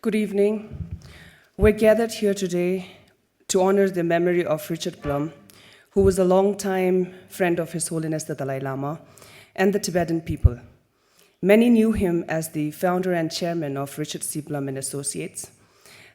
Good evening. We're gathered here today to honor the memory of Richard Blum, who was a longtime friend of His Holiness the Dalai Lama and the Tibetan people. Many knew him as the founder and chairman of Richard C. Blum and Associates,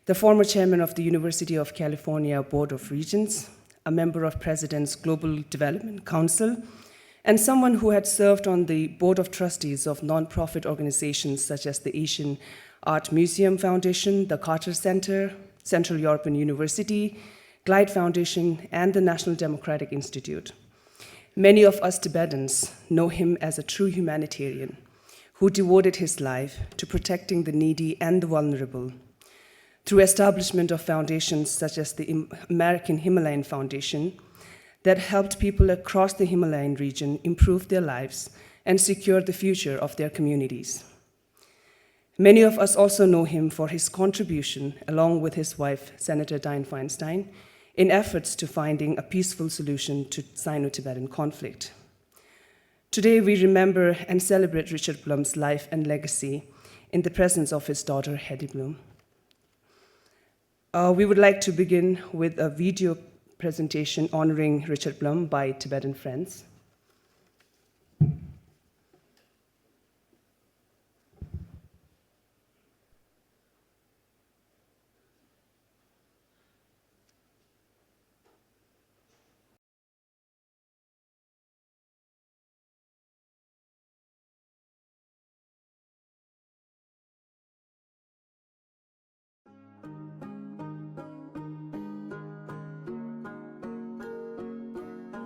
the former chairman of the University of California Board of Regents, a member of President's Global Development Council, and someone who had served on the board of trustees of nonprofit organizations such as the Asian Art Museum Foundation, the Carter Center, Central European University, Glide Foundation, and the National Democratic Institute. Many of us Tibetans know him as a true humanitarian who devoted his life to protecting the needy and the vulnerable through establishment of foundations such as the American Himalayan Foundation that helped people across the Himalayan region improve their lives and secure the future of their communities. Many of us also know him for his contribution, along with his wife, Senator Dianne Feinstein, in efforts to finding a peaceful solution to Sino-Tibetan conflict. Today, we remember and celebrate Richard Blum's life and legacy in the presence of his daughter, Hedy Blum. We would like to begin with a video presentation honoring Richard Blum by Tibetan Friends.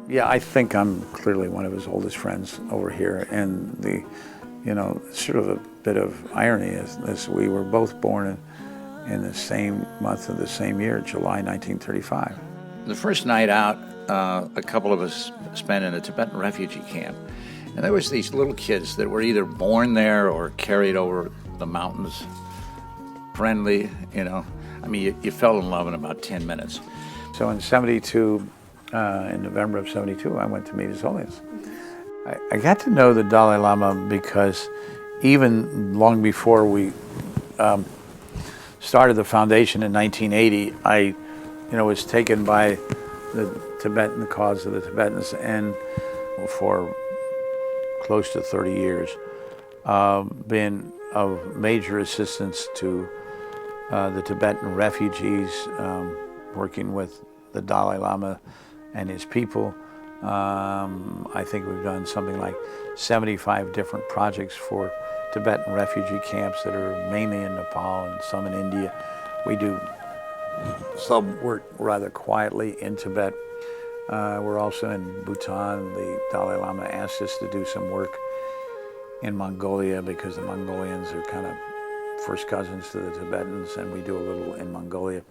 Yeah, I think I'm clearly one of his oldest friends over here, and sort of a bit of irony is we were both born in the same month of the same year, July 1935. The first night out, a couple of us spent in a Tibetan refugee camp, and there was these little kids that were either born there or carried over the mountains. Friendly, I mean, you fell in love in about 10 minutes. So in '72. In November of '72, I went to meet His Holiness. I got to know the Dalai Lama because even long before we started the foundation in 1980, I was taken by the cause of the Tibetans, and for close to 30 years, been of major assistance to the Tibetan refugees, working with the Dalai Lama and his people. I think we've done something like 75 different projects for Tibetan refugee camps that are mainly in Nepal and some in India. We do some work rather quietly in Tibet. We're also in Bhutan. The Dalai Lama asked us to do some work in Mongolia because the Mongolians are kind of first cousins to the Tibetans, and we do a little in Mongolia.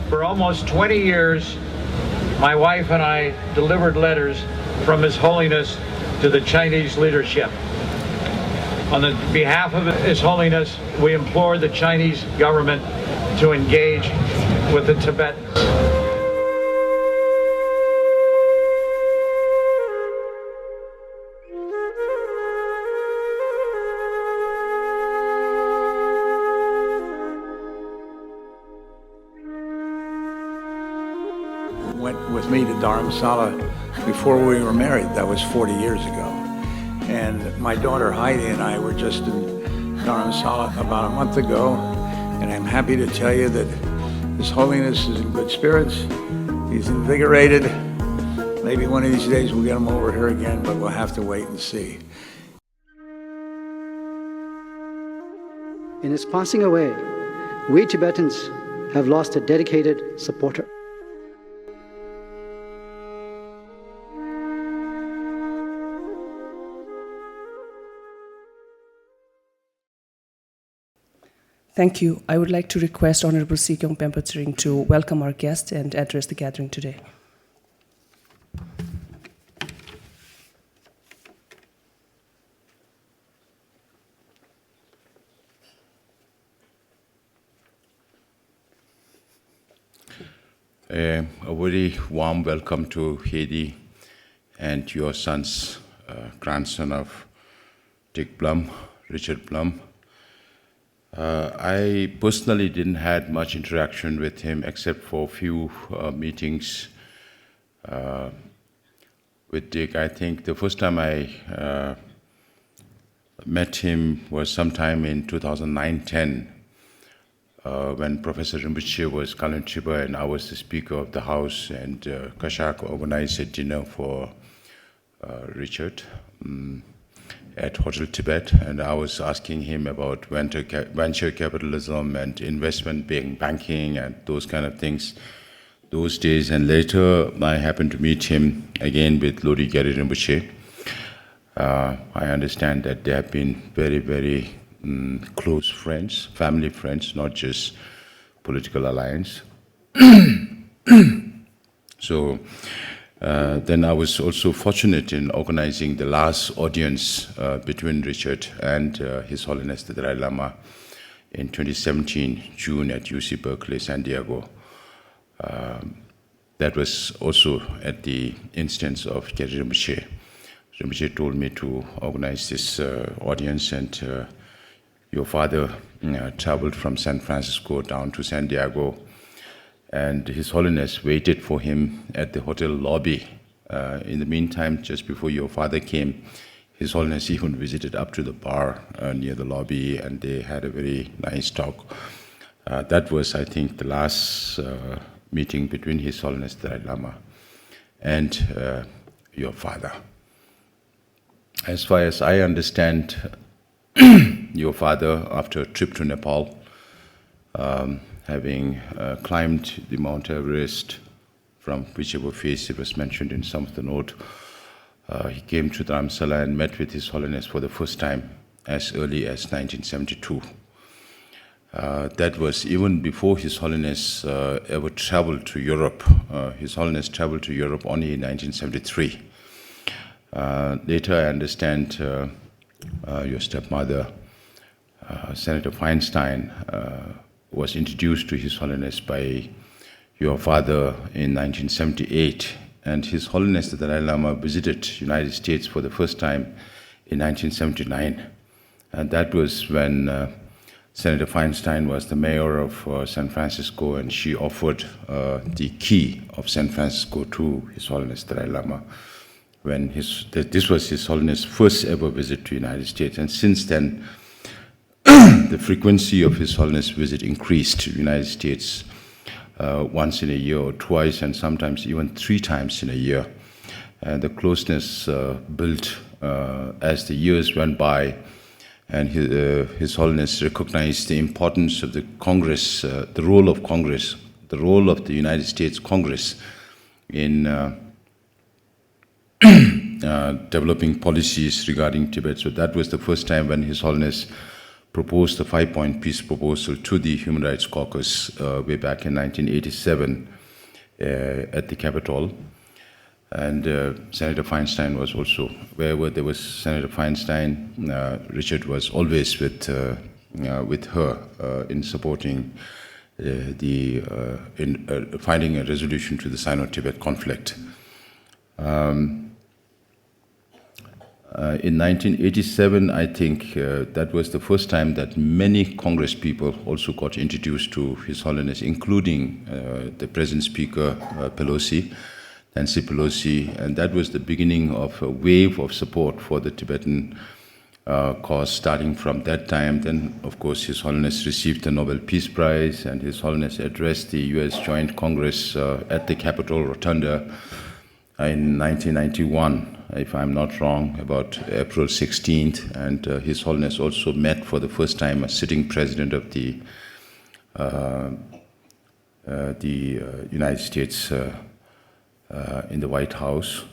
For almost 20 years, my wife and I delivered letters from His Holiness to the Chinese leadership. On the behalf of His Holiness, we implore the Chinese government to engage with the Tibetans. Went with me to Dharamshala before we were married. That was 40 years ago. And my daughter Heidi and I were just in Dharamshala about a month ago, and I'm happy to tell you that His Holiness is in good spirits. He's invigorated. Maybe one of these days we'll get him over here again, but we'll have to wait and see. In his passing away, we Tibetans have lost a dedicated supporter. Thank you. I would like to request Honorable Sikyong Hall to welcome our guest and address the gathering today. A very warm welcome to Hedy and your son's grandson of Dick Blum, Richard Blum. I personally didn't have much interaction with him except for a few meetings with Dick. I think the first time I met him was sometime in 2009-10 when Professor Rinpoche was Kalyan Tripa and I was the Speaker of the House, and Kashak organized a dinner for Richard at Hotel Tibet, and I was asking him about venture capitalism and investment banking and those kind of things those days. And later I happened to meet him again with Lodi Gyari Rinpoche. I understand that they have been very, very close friends, family friends, not just political alliance. So then I was also fortunate in organizing the last audience between Richard and His Holiness the Dalai Lama in 2017, June at UC Berkeley, San Diego. That was also at the instance of Gyari Rinpoche. Rinpoche told me to organize this audience, and your father traveled from San Francisco down to San Diego, and His Holiness waited for him at the hotel lobby. In the meantime, just before your father came, His Holiness even visited up to the bar near the lobby, and they had a very nice talk. That was, I think, the last meeting between His Holiness the Dalai Lama and your father. As far as I understand, your father, after a trip to Nepal, having climbed the Mount Everest, from whichever face it was mentioned in some of the note, he came to Dharamshala and met with His Holiness for the first time as early as 1972. That was even before His Holiness ever traveled to Europe. His Holiness traveled to Europe only in 1973. Later, I understand your stepmother, Senator Feinstein, was introduced to His Holiness by your father in 1978, and His Holiness the Dalai Lama visited the United States for the first time in 1979. And that was when Senator Feinstein was the mayor of San Francisco, and she offered the key of San Francisco to His Holiness the Dalai Lama. When this was His Holiness' first ever visit to the United States, and since then, the frequency of His Holiness' visit increased to the United States once in a year or twice, and sometimes even 3 times in a year. And the closeness built as the years went by, and His Holiness recognized the importance of the Congress, the role of Congress, the role of the United States Congress in developing policies regarding Tibet. So that was the first time when His Holiness proposed the 5-point peace proposal to the Human Rights Caucus way back in 1987 at the Capitol. And Senator Feinstein was also, wherever there was Senator Feinstein, Richard was always with her in supporting in finding a resolution to the Sino-Tibet conflict. In 1987, I think that was the first time that many Congress people also got introduced to His Holiness, including the present Speaker, Nancy Pelosi, and that was the beginning of a wave of support for the Tibetan cause starting from that time. Then, of course, His Holiness received the Nobel Peace Prize, and His Holiness addressed the U.S. Joint Congress at the Capitol Rotunda in 1991, if I'm not wrong, about April 16th, and His Holiness also met for the first time as sitting president of the United States in the White House.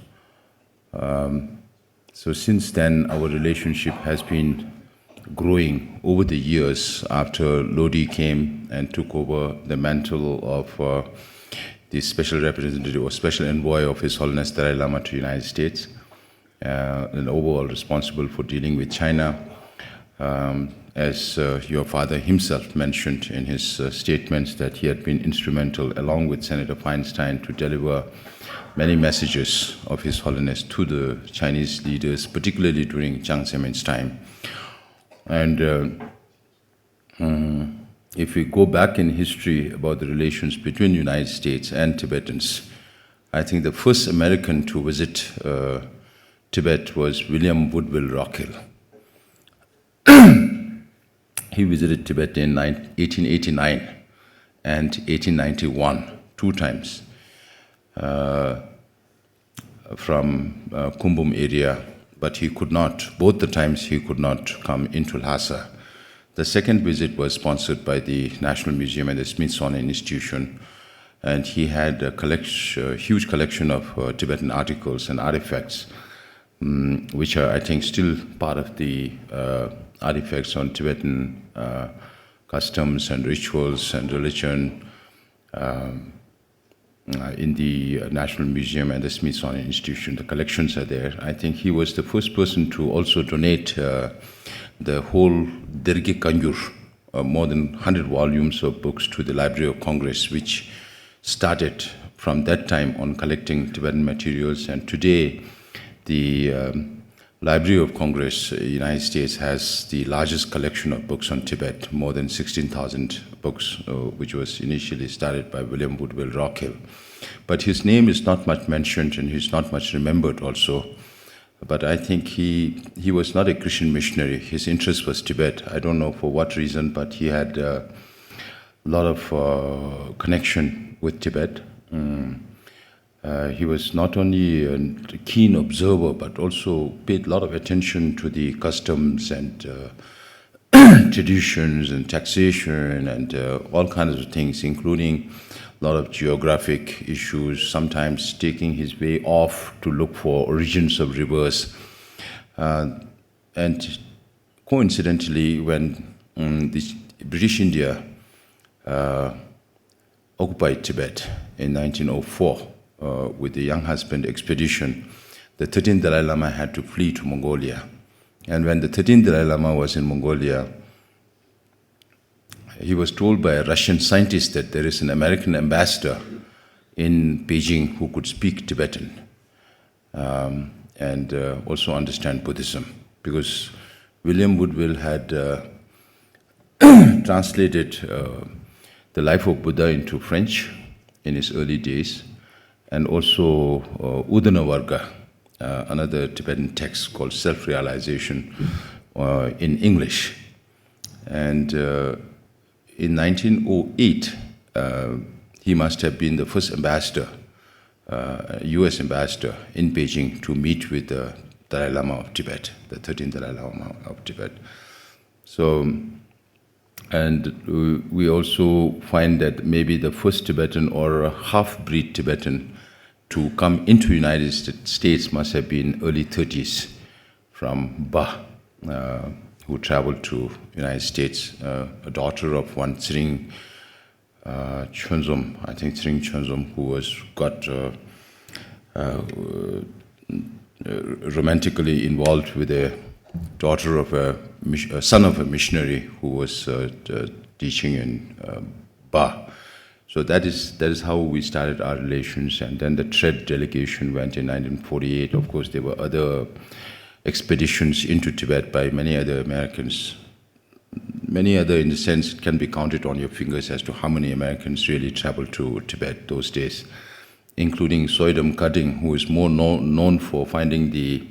So since then, our relationship has been growing over the years after Lodi came and took over the mantle of the special representative or special envoy of His Holiness Dalai Lama to the United States, and overall responsible for dealing with China. As your father himself mentioned in his statements, that he had been instrumental, along with Senator Feinstein, to deliver many messages of His Holiness to the Chinese leaders, particularly during Jiang Zemin's time. And if we go back in history about the relations between the United States and Tibetans, I think the first American to visit Tibet was William Woodville Rockwell. He visited Tibet in 1889 and 1891, 2 times, from Kumbum area, but he could not, both the times he could not come into Lhasa. The second visit was sponsored by the National Museum and the Smithsonian Institution, and he had a huge collection of Tibetan articles and artifacts, which are, I think, still part of the artifacts on Tibetan customs and rituals and religion in the National Museum and the Smithsonian Institution. The collections are there. I think he was the first person to also donate the whole Derge Kanjur, more than 100 volumes of books, to the Library of Congress, which started from that time on collecting Tibetan materials. And today, the Library of Congress, United States, has the largest collection of books on Tibet, more than 16,000 books, which was initially started by William Woodville Rockwell. But his name is not much mentioned, and he's not much remembered also. But I think he was not a Christian missionary. His interest was Tibet. I don't know for what reason, but he had a lot of connection with Tibet. He was not only a keen observer, but also paid a lot of attention to the customs and traditions and taxation and all kinds of things, including a lot of geographic issues, sometimes taking his way off to look for origins of rivers. And coincidentally, when the British India occupied Tibet in 1904, with the Young Husband expedition, the 13th Dalai Lama had to flee to Mongolia. And when the 13th Dalai Lama was in Mongolia, he was told by a Russian scientist that there is an American ambassador in Beijing who could speak Tibetan and also understand Buddhism, because William Woodville had translated the life of Buddha into French in his early days, and also Udana Varga, another Tibetan text called Self-Realization, in English. And in 1908, he must have been the first ambassador, US ambassador in Beijing, to meet with the Dalai Lama of Tibet, the 13th Dalai Lama of Tibet. So, and we also find that maybe the first Tibetan or a half-breed Tibetan to come into United States must have been early 30s from Ba, who traveled to United States, a daughter of one Tsering Chönzom, I think Tsering Chönzom, who was got romantically involved with a daughter of a son of a missionary who was teaching in Ba. So that is how we started our relations. And then the TRED delegation went in 1948. Of course, there were other expeditions into Tibet by many other Americans. Many other, in the sense, it can be counted on your fingers as to how many Americans really traveled to Tibet those days, including Soidam Kading, who is more known for finding the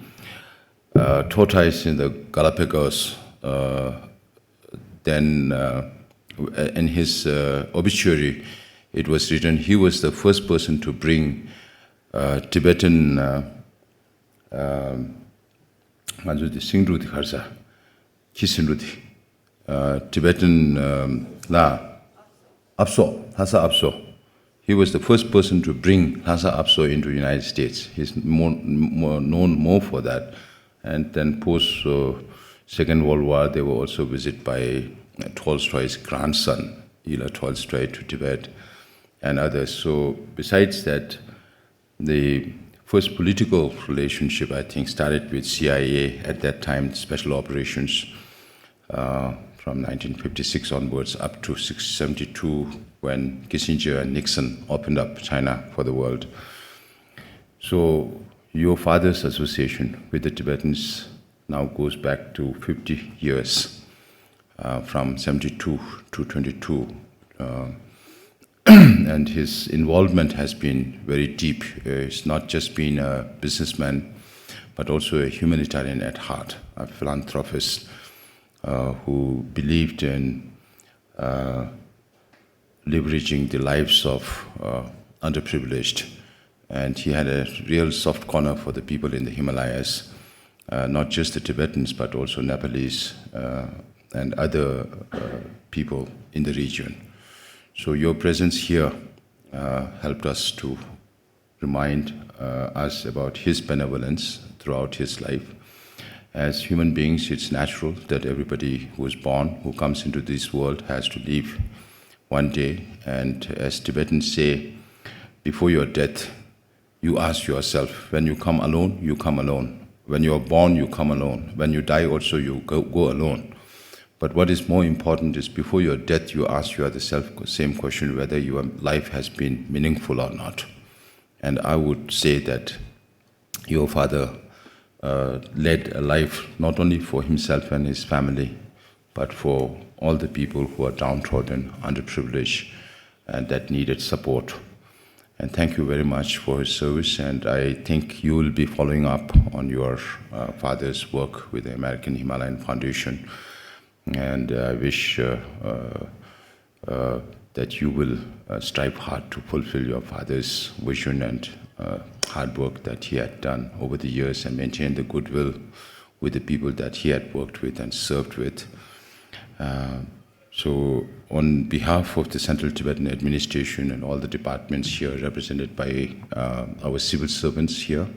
tortoise in the Galapagos. Then in his obituary, it was written he was the first person to bring Tibetan manjudi singrudi kharsa kisinrudi Tibetan la Apso Lhasa Apso. He was the first person to bring Lhasa Apso into the United States. He's known more for that. And then post Second World War, they were also visited by Tolstoy's grandson, Ila Tolstoy, to Tibet and others. So besides that, the first political relationship, I think, started with CIA at that time, special operations, from 1956 onwards up to 1972, when Kissinger and Nixon opened up China for the world. So your father's association with the Tibetans now goes back to 50 years, from 72 to 22. And his involvement has been very deep. He's not just been a businessman, but also a humanitarian at heart, a philanthropist who believed in leveraging the lives of underprivileged. And he had a real soft corner for the people in the Himalayas, not just the Tibetans, but also Nepalese and other people in the region. So your presence here helped us to remind us about his benevolence throughout his life. As human beings, it's natural that everybody who is born, who comes into this world, has to leave one day. And as Tibetans say, before your death, you ask yourself, when you come alone, you come alone. When you are born, you come alone. When you die also, you go alone. But what is more important is before your death, you ask yourself the same question, whether your life has been meaningful or not. And I would say that your father led a life not only for himself and his family, but for all the people who are downtrodden, underprivileged, and that needed support. And thank you very much for his service, and I think you will be following up on your father's work with the American Himalayan Foundation. And I wish that you will strive hard to fulfill your father's vision and hard work that he had done over the years, and maintain the goodwill with the people that he had worked with and served with. So on behalf of the Central Tibetan Administration and all the departments here represented by our civil servants here,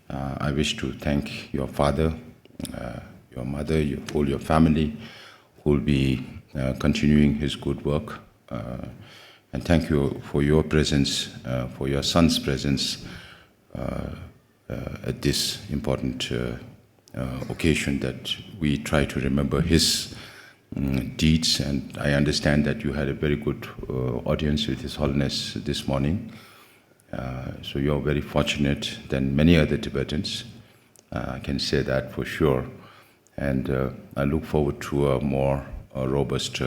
I wish to thank your father, your mother, all your family, who will be continuing his good work. And thank you for your presence, for your son's presence at this important occasion that we try to remember his deeds. And I understand that you had a very good audience with His Holiness this morning. So you're very fortunate than many other Tibetans. I can say that for sure. And I look forward to a more robust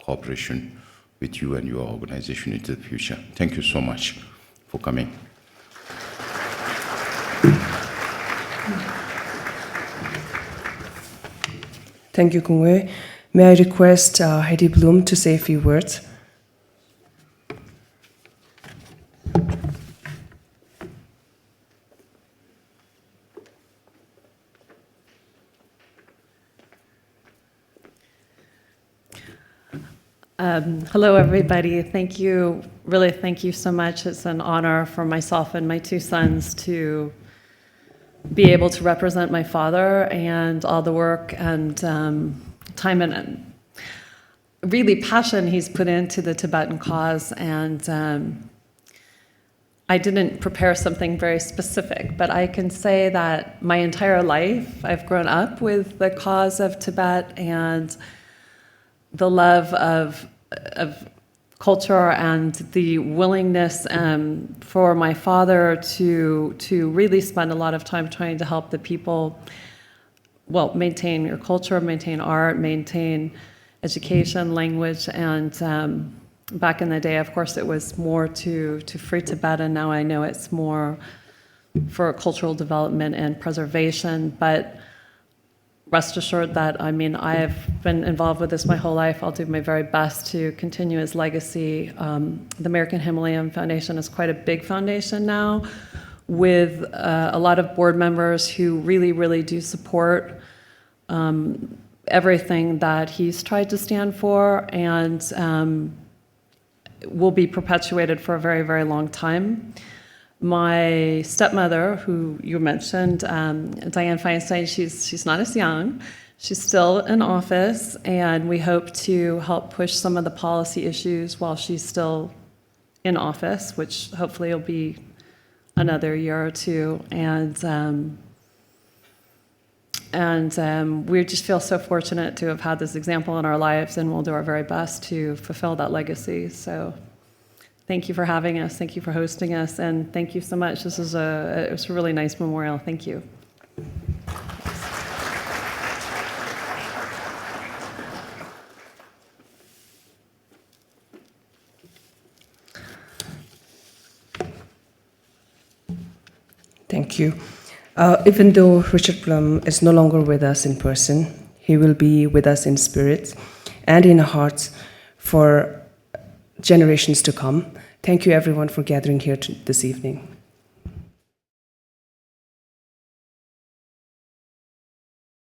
cooperation with you and your organization into the future. Thank you so much for coming. Thank you, Kungwe. May I request Heidi Blum to say a few words? Hello, everybody. Thank you. Really, thank you so much. It's an honor for myself and my two sons to be able to represent my father and all the work and time and really passion he's put into the Tibetan cause. And I didn't prepare something very specific, but I can say that my entire life I've grown up with the cause of Tibet and the love of culture and the willingness for my father to really spend a lot of time trying to help the people, well, maintain your culture, maintain art, maintain education, language, and back in the day, of course, it was more to free Tibet, and now I know it's more for cultural development and preservation. But rest assured that, I mean, I've been involved with this my whole life. I'll do my very best to continue his legacy. The American Himalayan Foundation is quite a big foundation now, with a lot of board members who really, really do support everything that he's tried to stand for, and will be perpetuated for a very, very long time. My stepmother, who you mentioned, Dianne Feinstein, she's not as young. She's still in office, and we hope to help push some of the policy issues while she's still in office, which hopefully will be another year or two. And we just feel so fortunate to have had this example in our lives, and we'll do our very best to fulfill that legacy. So thank you for having us. Thank you for hosting us. And thank you so much. It was a really nice memorial. Thank you. Thank you. Even though Richard Blum is no longer with us in person, he will be with us in spirit and in our hearts for generations to come. Thank you, everyone, for gathering here this evening.